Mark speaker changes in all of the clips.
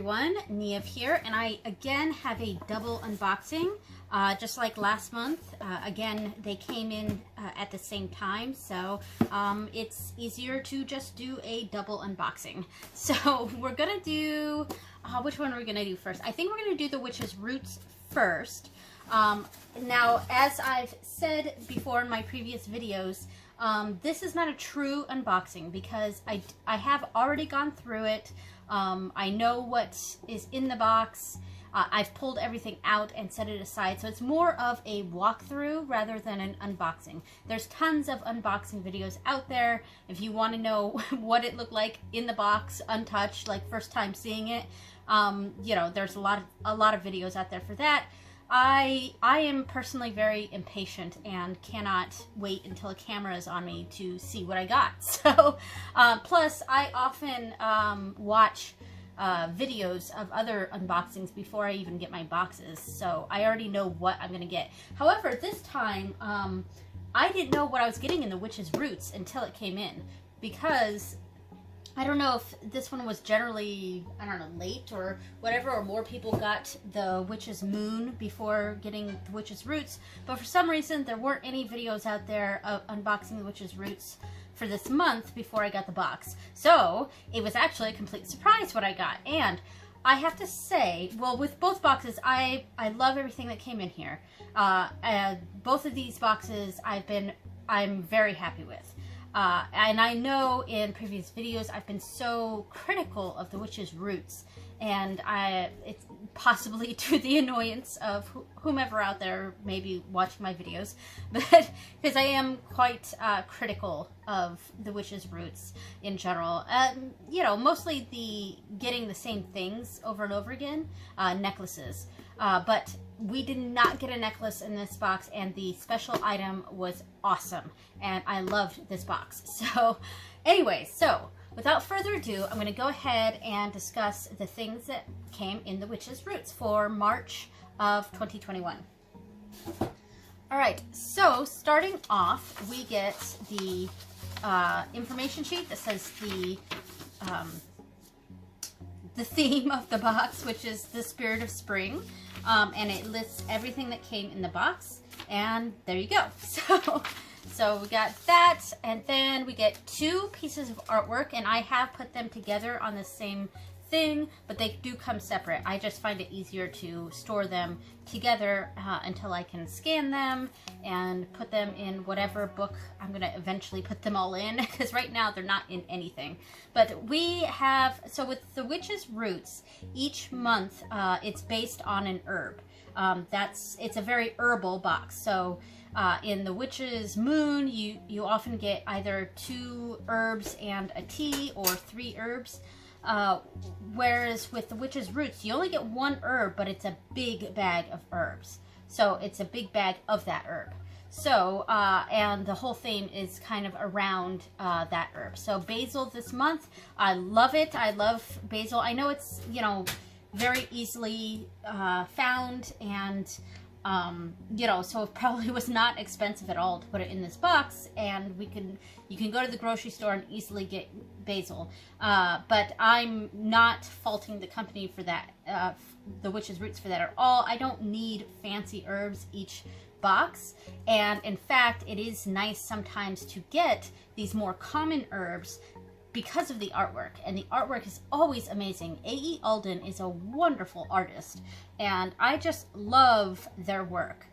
Speaker 1: everyone, Niev here, and I again have a double unboxing, just like last month. Again, they came in at the same time, so it's easier to just do a double unboxing. So we're gonna do, which one are we gonna do first? I think we're gonna do the Witch's Roots first. Now, as I've said before in my previous videos, this is not a true unboxing because I have already gone through it. I know what is in the box. I've pulled everything out and set it aside, so it's more of a walkthrough rather than an unboxing. There's tons of unboxing videos out there. If you want to know what it looked like in the box, untouched, like first time seeing it, you know, there's a lot of videos out there for that. I am personally very impatient and cannot wait until a camera is on me to see what I got. So, plus I often watch videos of other unboxings before I even get my boxes, so I already know what I'm gonna get. However, this time I didn't know what I was getting in the Witch's Roots until it came in, because I don't know if this one was generally, I don't know, late or whatever, or more people got the Witch's Moon before getting the Witch's Roots, but for some reason there weren't any videos out there of unboxing the Witch's Roots for this month before I got the box. So it was actually a complete surprise what I got, and I have to say, well, with both boxes, I love everything that came in here. Both of these boxes I'm very happy with. And I know in previous videos I've been so critical of the Witch's Roots, and it's possibly to the annoyance of whomever out there may be watching my videos, but because I am quite critical of the Witch's Roots in general. You know, mostly getting the same things over and over again, necklaces. But we did not get a necklace in this box, and the special item was awesome, and I loved this box. So anyway, so without further ado, I'm going to go ahead and discuss the things that came in the Witch's Roots for March of 2021. Alright, so starting off, we get the information sheet that says the theme of the box, which is the spirit of spring. And it lists everything that came in the box, and there you go. So we got that, and then we get two pieces of artwork, and I have put them together on the same thing, but they do come separate. I just find it easier to store them together until I can scan them and put them in whatever book I'm going to eventually put them all in, because right now they're not in anything. But we have, so with the Witch's Roots, each month it's based on an herb. It's a very herbal box. So in the Witch's Moon, you often get either 2 herbs and a tea, or 3 herbs. Whereas with the Witch's Roots, you only get 1 herb, but it's a big bag of herbs. So it's a big bag of that herb. So, and the whole theme is kind of around that herb. So basil this month, I love it. I love basil. I know it's, you know, very easily found, and you know, so it probably was not expensive at all to put it in this box, and you can go to the grocery store and easily get basil. But I'm not faulting the company for that, the Witch's Roots for that at all. I don't need fancy herbs each box, and in fact it is nice sometimes to get these more common herbs because of the artwork, and the artwork is always amazing. A.E. Alden is a wonderful artist, and I just love their work.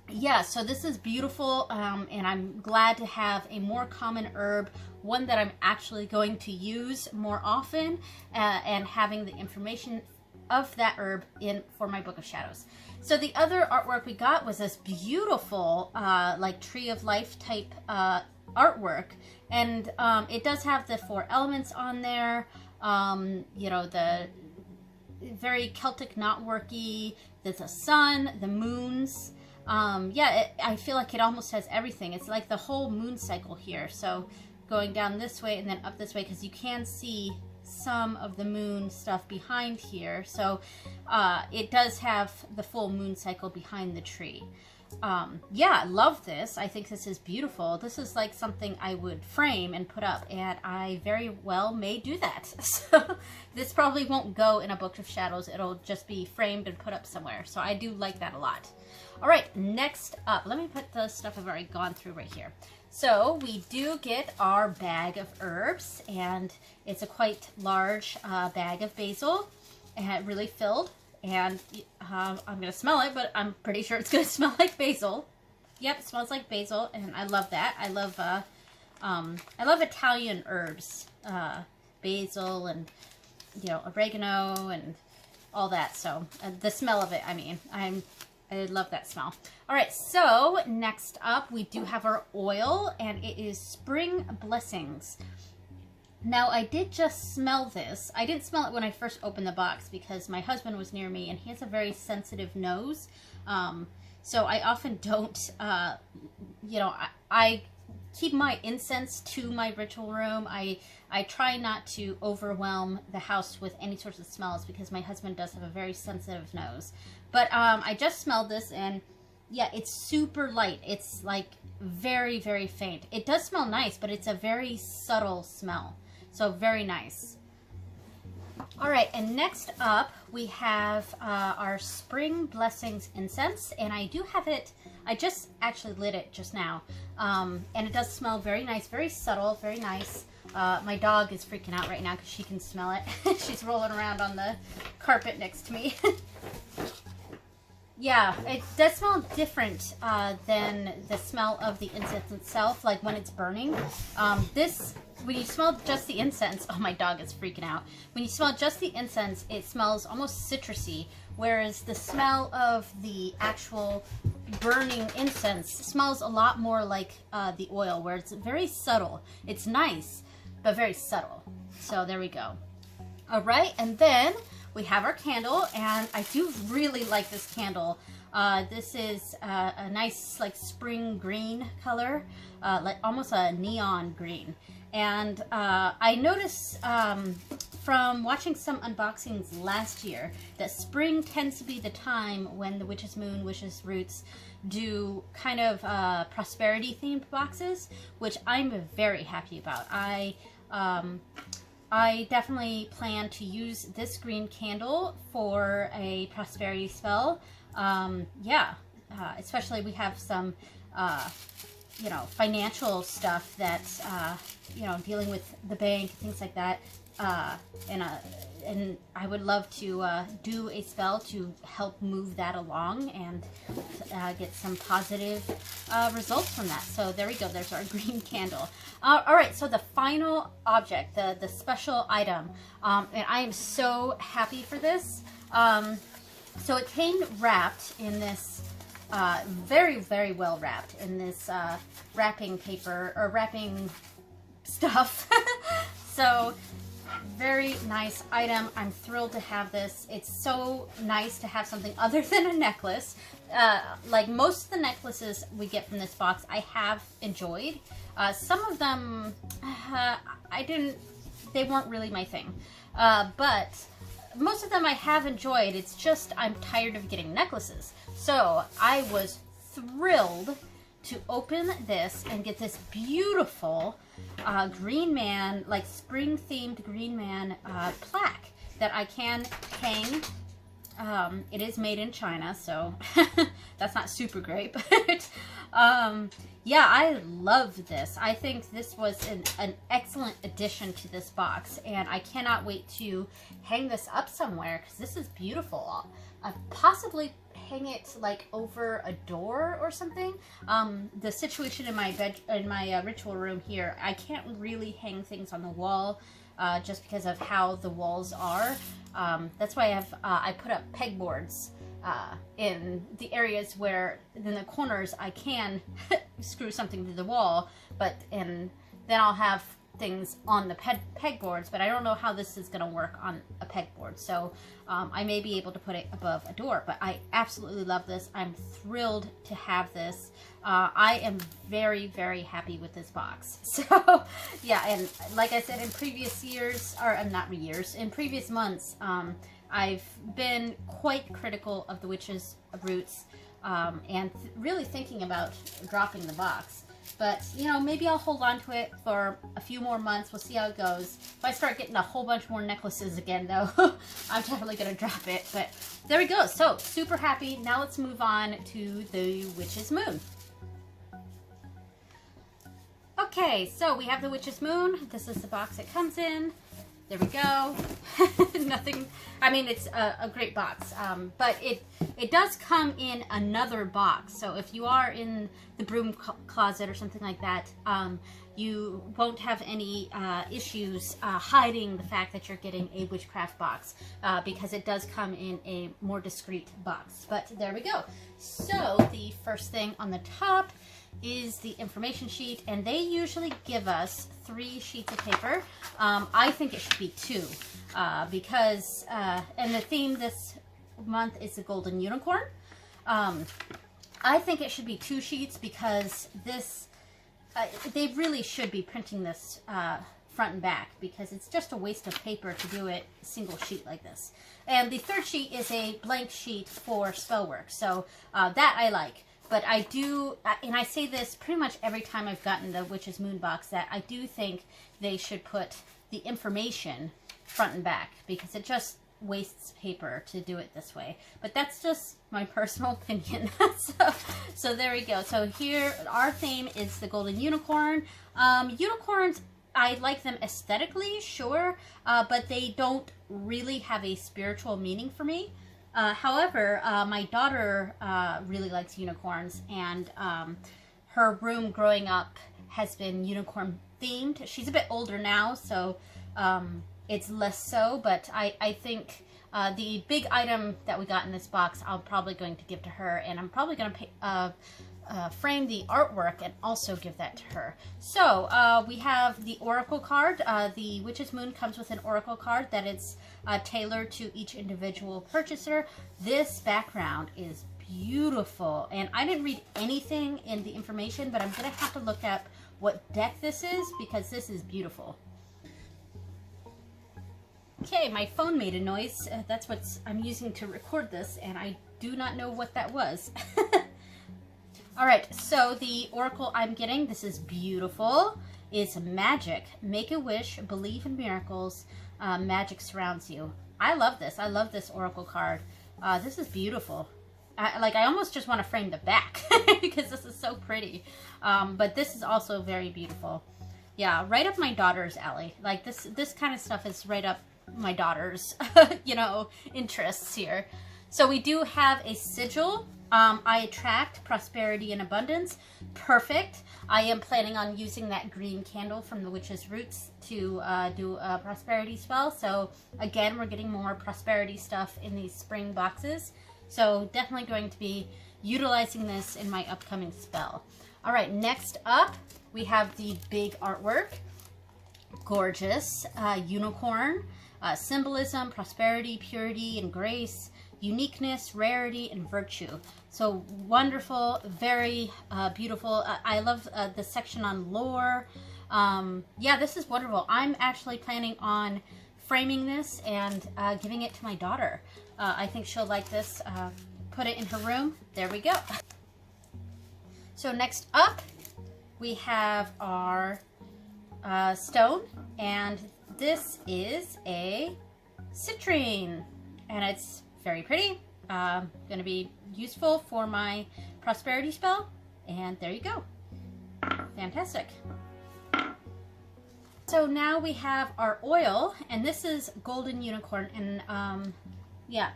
Speaker 1: Yeah, so this is beautiful, and I'm glad to have a more common herb, one that I'm actually going to use more often, and having the information of that herb for my Book of Shadows. So the other artwork we got was this beautiful like Tree of Life type artwork, and it does have the 4 elements on there. You know, the very Celtic knotworky, there's a sun, the moons. Yeah, I feel like it almost has everything. It's like the whole moon cycle here. So going down this way and then up this way, because you can see some of the moon stuff behind here. So it does have the full moon cycle behind the tree. yeah, I love this. I think this is beautiful. This is like something I would frame and put up, and I very well may do that. So this probably won't go in a book of shadows. It'll just be framed and put up somewhere. So I do like that a lot. All right, next up, let me put the stuff I've already gone through right here. So we do get our bag of herbs, and it's a quite large bag of basil, and really filled. And I'm going to smell it, but I'm pretty sure it's going to smell like basil. Yep, it smells like basil, and I love that. I love Italian herbs, basil and, you know, oregano and all that. So the smell of it, I mean, I love that smell. All right, so next up, we do have our oil, and it is Spring Blessings. Now, I did just smell this. I didn't smell it when I first opened the box because my husband was near me and he has a very sensitive nose. So I often don't, you know, I keep my incense to my ritual room. I try not to overwhelm the house with any sorts of smells because my husband does have a very sensitive nose. But I just smelled this, and yeah, it's super light. It's like very, very faint. It does smell nice, but it's a very subtle smell. So very nice. All right, and next up we have our Spring Blessings incense, and I do have it, I just actually lit it just now, and it does smell very nice, very subtle, very nice. My dog is freaking out right now because she can smell it. She's rolling around on the carpet next to me. Yeah, it does smell different than the smell of the incense itself, like when it's burning. When you smell just the incense, oh, my dog is freaking out. When you smell just the incense, it smells almost citrusy, whereas the smell of the actual burning incense smells a lot more like the oil, where it's very subtle. It's nice, but very subtle. So there we go. All right, and then we have our candle, and I do really like this candle. This is a nice like spring green color, like almost a neon green. And I noticed from watching some unboxings last year that spring tends to be the time when the Witch's Moon, Witch's Roots do kind of prosperity themed boxes, which I'm very happy about. I definitely plan to use this green candle for a prosperity spell. Yeah, especially we have some, you know, financial stuff that's, you know, dealing with the bank, things like that. And I would love to do a spell to help move that along and get some positive results from that. So there we go. There's our green candle. All right. So the final object, the special item, and I am so happy for this. So it came wrapped in this very, very well wrapped in this wrapping paper or wrapping stuff. So very nice item. I'm thrilled to have this. It's so nice to have something other than a necklace. Like most of the necklaces we get from this box, I have enjoyed. Some of them, they weren't really my thing. But most of them I have enjoyed. It's just I'm tired of getting necklaces. So I was thrilled to open this and get this beautiful Green Man, like spring themed Green Man plaque that I can hang. It is made in China, so that's not super great, but yeah, I love this. I think this was an excellent addition to this box, and I cannot wait to hang this up somewhere because this is beautiful. Possibly hang it like over a door or something. The situation in my ritual room here, I can't really hang things on the wall just because of how the walls are. That's why I put up pegboards in the areas where in the corners I can screw something to the wall, and then I'll have things on the pegboards, but I don't know how this is going to work on a pegboard, so I may be able to put it above a door, but I absolutely love this. I'm thrilled to have this. I am very, very happy with this box. So yeah, and like I said, in previous years, or not years, in previous months, I've been quite critical of the Witch's Roots and really thinking about dropping the box. But, you know, maybe I'll hold on to it for a few more months. We'll see how it goes. If I start getting a whole bunch more necklaces again, though, I'm definitely going to drop it. But there we go. So, super happy. Now let's move on to the Witch's Moon. Okay, so we have the Witch's Moon. This is the box it comes in. There we go. Nothing, I mean, it's a great box, but it does come in another box. So if you are in the broom closet or something like that, you won't have any issues hiding the fact that you're getting a witchcraft box, because it does come in a more discreet box. But there we go. So the first thing on the top is the information sheet, and they usually give us 3 sheets of paper. I think it should be 2, because and the theme this month is the Golden Unicorn. I think it should be 2 sheets because this they really should be printing this front and back, because it's just a waste of paper to do it single sheet like this. And the 3rd sheet is a blank sheet for spell work, so that I like. But I do, and I say this pretty much every time I've gotten the Witch's Moon box, that I do think they should put the information front and back, because it just wastes paper to do it this way. But that's just my personal opinion. So there we go. So here, our theme is the Golden Unicorn. Unicorns, I like them aesthetically, sure, but they don't really have a spiritual meaning for me. However, my daughter really likes unicorns, and her room growing up has been unicorn themed. She's a bit older now, so it's less so, but I think the big item that we got in this box I'm probably going to give to her, and I'm probably going to frame the artwork and also give that to her. So we have the Oracle card. The Witch's Moon comes with an Oracle card that it's tailored to each individual purchaser. This background is beautiful, and I didn't read anything in the information, but I'm going to have to look up what deck this is, because this is beautiful. Okay, my phone made a noise. That's what I'm using to record this, and I do not know what that was. Alright, so the Oracle I'm getting, this is beautiful. It's magic. Make a wish, believe in miracles, magic surrounds you. I love this. I love this Oracle card. This is beautiful. I almost just want to frame the back because this is so pretty. But this is also very beautiful. Yeah, right up my daughter's alley. Like this kind of stuff is right up my daughter's, you know, interests here. So we do have a sigil. I attract prosperity and abundance. Perfect. I am planning on using that green candle from the Witch's Roots to do a prosperity spell. So again, we're getting more prosperity stuff in these spring boxes. So definitely going to be utilizing this in my upcoming spell. All right, next up, we have the big artwork. Gorgeous. Unicorn. Symbolism, prosperity, purity, and grace. Uniqueness, rarity, and virtue. So wonderful, very beautiful. I love the section on lore. Yeah, this is wonderful. I'm actually planning on framing this and giving it to my daughter. I think she'll like this. Put it in her room. There we go. So next up, we have our stone, and this is a citrine, and it's very pretty. Going to be useful for my prosperity spell, and there you go. Fantastic. So now we have our oil, and this is Golden Unicorn, and yeah,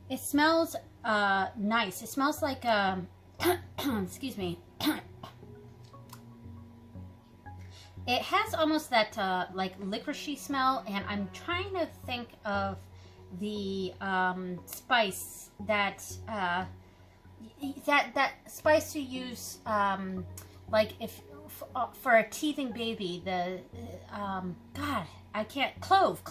Speaker 1: it smells nice. It smells like excuse me. It has almost that like licoricey smell, and I'm trying to think of the spice that that spice you use like if for a teething baby, the God, I can't, clove,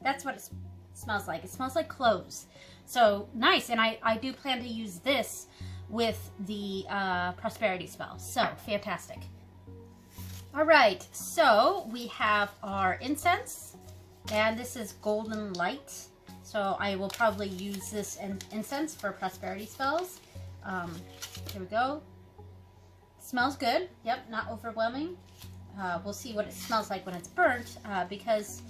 Speaker 1: that's what it smells like. It smells like cloves. So nice. And I do plan to use this with the prosperity spell, so fantastic. All right, so we have our incense, and this is Golden Light. So I will probably use this incense for prosperity spells. Here we go. Smells good. Yep, not overwhelming. We'll see what it smells like when it's burnt, because,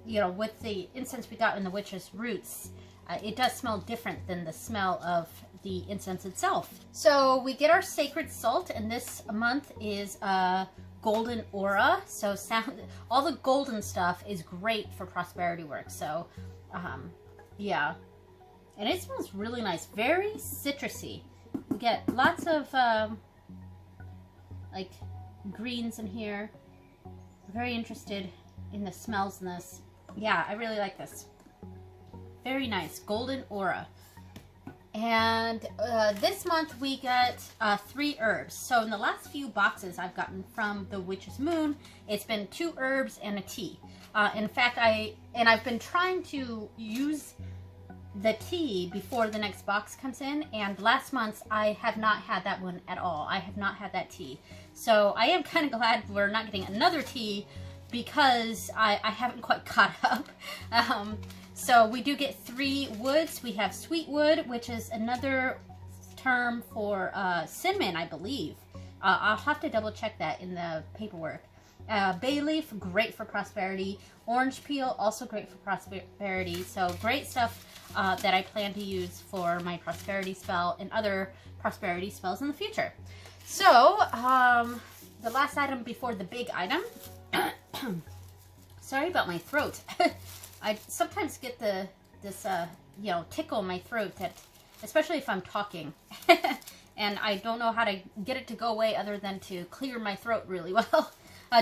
Speaker 1: you know, with the incense we got in the witch's roots, it does smell different than the smell of the incense itself. So we get our sacred salt, and this month is golden aura. So all the golden stuff is great for prosperity work. So, yeah. And it smells really nice. Very citrusy. We get lots of, like, greens in here. Very interested in the smells in this. Yeah, I really like this. Very nice. Golden aura. And this month we got 3 herbs. So in the last few boxes I've gotten from the Witch's Moon, it's been 2 herbs and a tea. In fact, I've been trying to use the tea before the next box comes in, and last month I have not had that one at all. I have not had that tea. So I am kind of glad we're not getting another tea, because I haven't quite caught up. So we do get 3 woods. We have sweet wood, which is another term for cinnamon, I believe. I'll have to double check that in the paperwork. Bay leaf, great for prosperity. Orange peel, also great for prosperity. So great stuff that I plan to use for my prosperity spell and other prosperity spells in the future. So, the last item before the big item. Sorry about my throat. I sometimes get this you know, tickle in my throat, that, especially if I'm talking. And I don't know how to get it to go away other than to clear my throat really well.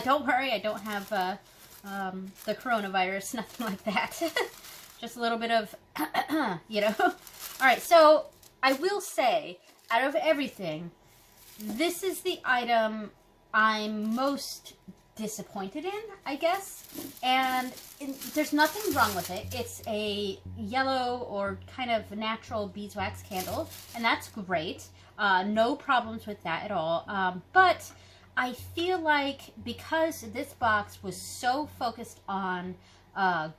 Speaker 1: Don't worry, I don't have the coronavirus, nothing like that. Just a little bit of, you know. Alright, so I will say, out of everything, this is the item I'm most disappointed in, I guess. And there's nothing wrong with it. It's a yellow or kind of natural beeswax candle, and that's great. No problems with that at all. But I feel like because this box was so focused on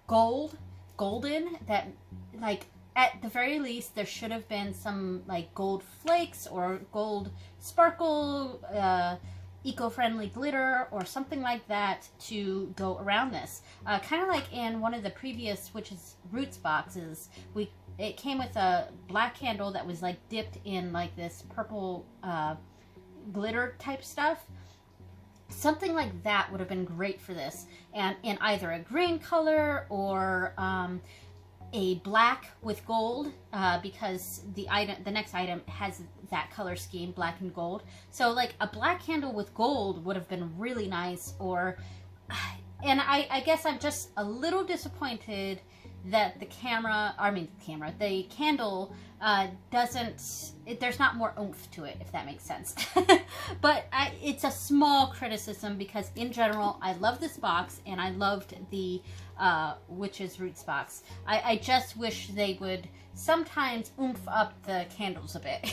Speaker 1: golden, that, like, at the very least there should have been some like gold flakes or gold sparkle, eco-friendly glitter or something like that to go around this. Kind of like in one of the previous Witch's Roots boxes, it came with a black candle that was like dipped in like this purple glitter type stuff. Something like that would have been great for this, and in either a green color or a black with gold, because the next item has that color scheme, black and gold. So like a black candle with gold would have been really nice. Or, and I guess I'm just a little disappointed that the candle there's not more oomph to it, if that makes sense. But it's a small criticism, because in general I love this box and I loved the Witch's Roots box. I just wish they would sometimes oomph up the candles a bit.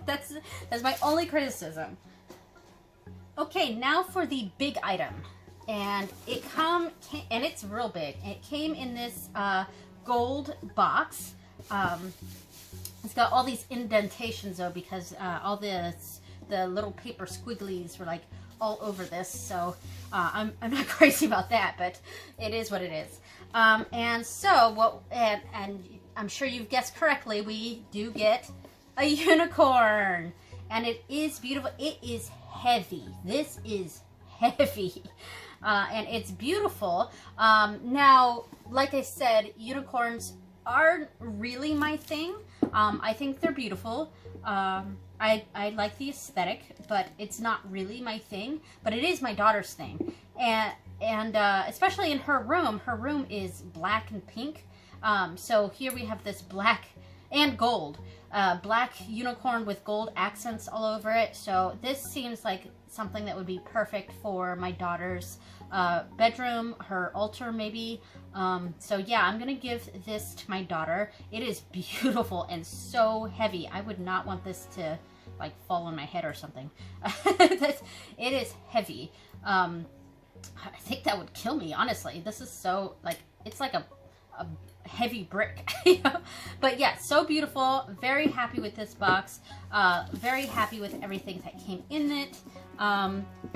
Speaker 1: That's my only criticism. Okay, now for the big item. And and it's real big. It came in this gold box. It's got all these indentations though, because all the little paper squigglies were like all over this. So I'm not crazy about that, but it is what it is. And so and I'm sure you've guessed correctly, we do get a unicorn, and it is beautiful. It is heavy. This is heavy. And it's beautiful. Now, like I said, unicorns aren't really my thing. I think they're beautiful. I like the aesthetic, but it's not really my thing. But it is my daughter's thing. And especially in her room is black and pink. So here we have this black and gold. Black unicorn with gold accents all over it. So this seems like something that would be perfect for my daughter's bedroom, her altar maybe. So yeah, I'm gonna give this to my daughter. It is beautiful and so heavy. I would not want this to like fall on my head or something. It is heavy. I think that would kill me, honestly. This is so, like, it's like a heavy brick. You know? But yeah, so beautiful. Very happy with this box. Very happy with everything that came in it.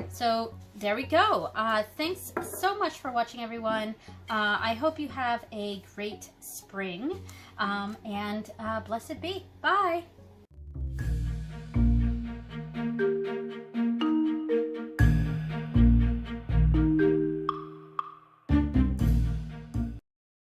Speaker 1: So there we go. Thanks so much for watching, everyone. I hope you have a great spring, and blessed be. Bye.